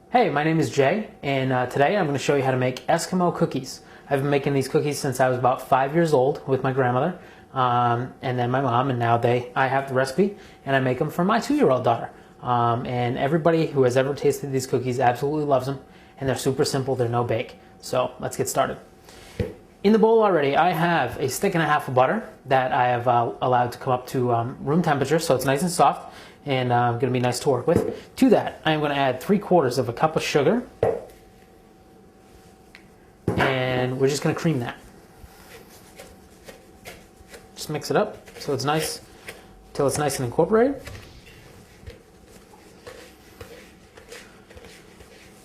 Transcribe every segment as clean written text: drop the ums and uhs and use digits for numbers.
Hey, my name is Jay, and today I'm going to show you how to make Eskimo cookies. I've been making these cookies since I was about 5 years old with my grandmother, and then my mom, and now I have the recipe, and I make them for my 2-year-old daughter. And everybody who has ever tasted these cookies absolutely loves them, and they're super simple, they're no bake. So let's get started. In the bowl already, I have a stick and a half of butter that I have allowed to come up to room temperature, so it's nice and soft and going to be nice to work with. To that, I'm going to add 3/4 of a cup of sugar, and we're just going to cream that. Just mix it up so it's nice, till it's nice and incorporated.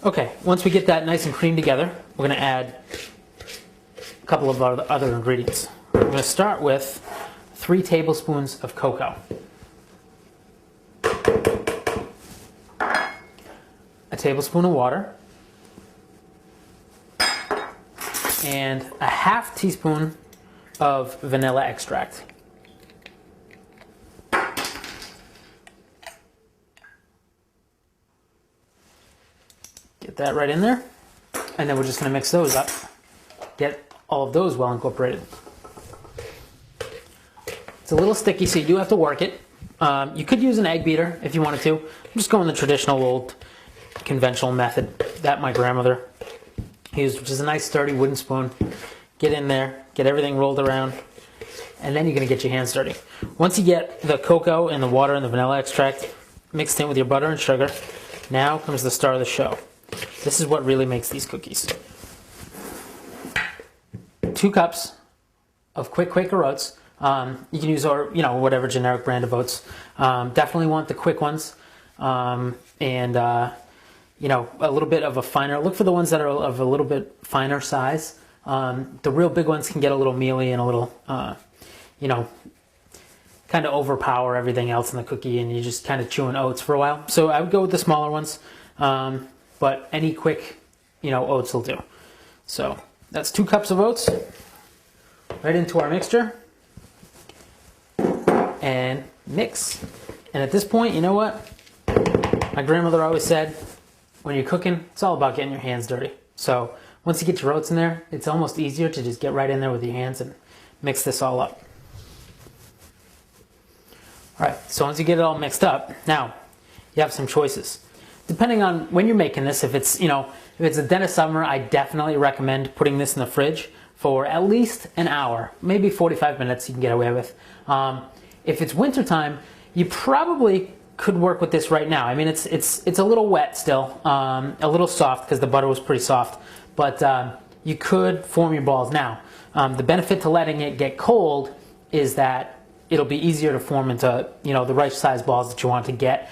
Okay, once we get that nice and creamed together, we're going to add a couple of other ingredients. We're going to start with 3 tablespoons of cocoa, a tablespoon of water, and a half teaspoon of vanilla extract. Get that right in there, and then we're just going to mix those up. Get all of those well incorporated. It's a little sticky, so you do have to work it. You could use an egg beater if you wanted to. I'm just going the traditional old conventional method that my grandmother used, which is a nice sturdy wooden spoon. Get in there, get everything rolled around, and then you're going to get your hands dirty. Once you get the cocoa and the water and the vanilla extract mixed in with your butter and sugar, now comes the star of the show. This is what really makes these cookies. 2 cups of quick Quaker oats. You can use whatever generic brand of oats. Definitely want the quick ones, and a little bit of a finer. Look for the ones that are of a little bit finer size. The real big ones can get a little mealy and a little, kind of overpower everything else in the cookie, and you're just kind of chewing oats for a while. So I would go with the smaller ones, but any quick, oats will do. So that's 2 cups of oats right into our mixture, and mix. And at this point, you know what? My grandmother always said, when you're cooking, it's all about getting your hands dirty. So once you get your oats in there, it's almost easier to just get right in there with your hands and mix this all up. All right, so once you get it all mixed up, now you have some choices. Depending on when you're making this, if it's a dead of summer, I definitely recommend putting this in the fridge for at least an hour, maybe 45 minutes you can get away with. If it's wintertime, you probably could work with this right now. I mean, it's a little wet still, a little soft because the butter was pretty soft, but you could form your balls now. The benefit to letting it get cold is that it'll be easier to form into the right size balls that you want to get.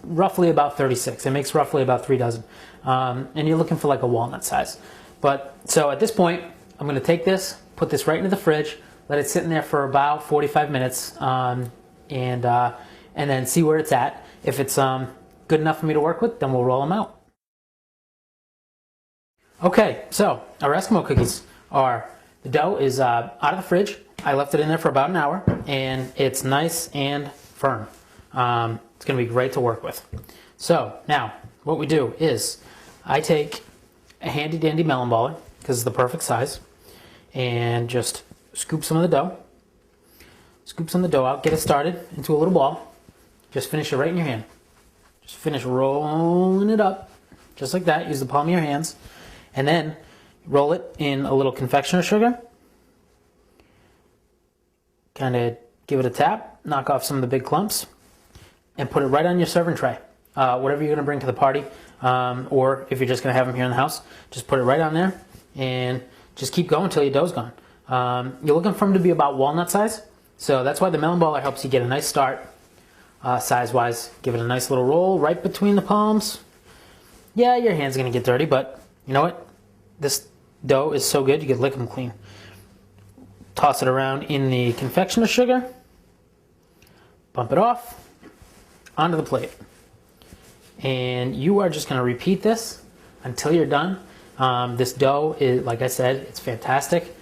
Roughly about 36. It makes roughly about 3 dozen, and you're looking for like a walnut size. So at this point, I'm going to take this, put this right into the fridge, let it sit in there for about 45 minutes, and then see where it's at. If it's good enough for me to work with, then we'll roll them out. Okay, so our Eskimo cookies the dough is out of the fridge. I left it in there for about an hour, and it's nice and firm. It's going to be great to work with. So now what we do is I take a handy dandy melon baller, because it's the perfect size, and just scoop some of the dough. Scoop some of the dough out, get it started into a little ball. Just finish it right in your hand. Just finish rolling it up, just like that. Use the palm of your hands. And then roll it in a little confectioner sugar. Kind of give it a tap, knock off some of the big clumps, and put it right on your serving tray. Whatever you're going to bring to the party, or if you're just going to have them here in the house, just put it right on there, and just keep going until your dough's gone. You're looking for them to be about walnut size, so that's why the melon baller helps you get a nice start size-wise. Give it a nice little roll right between the palms. Yeah, your hand's going to get dirty, but you know what? This dough is so good you could lick them clean. Toss it around in the confectioner sugar. Bump it off onto the plate. And you are just going to repeat this until you're done. This dough is, like I said, it's fantastic.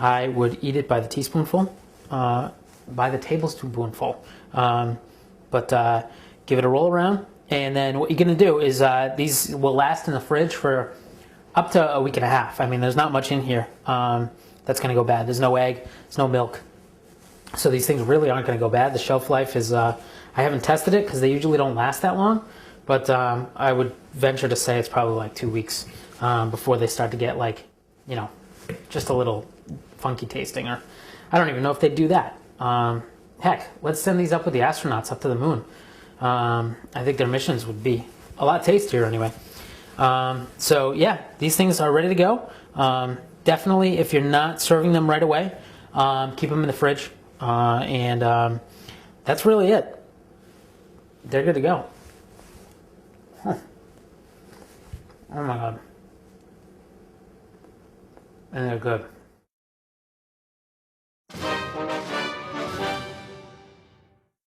I would eat it by the teaspoonful, by the tablespoonful. But give it a roll around, And then what you're gonna do is these will last in the fridge for up to a week and a half. I mean, there's not much in here that's gonna go bad. There's no egg, there's no milk. So these things really aren't gonna go bad. The shelf life is, I haven't tested it because they usually don't last that long, but I would venture to say it's probably like 2 weeks before they start to get like, you know, just a little funky tasting, or I don't even know if they'd do that. Heck, let's send these up with the astronauts up to the moon. I think their missions would be a lot tastier anyway. So yeah, these things are ready to go. Definitely, if you're not serving them right away, keep them in the fridge. And that's really it. They're good to go. Huh. Oh my God. And they're good.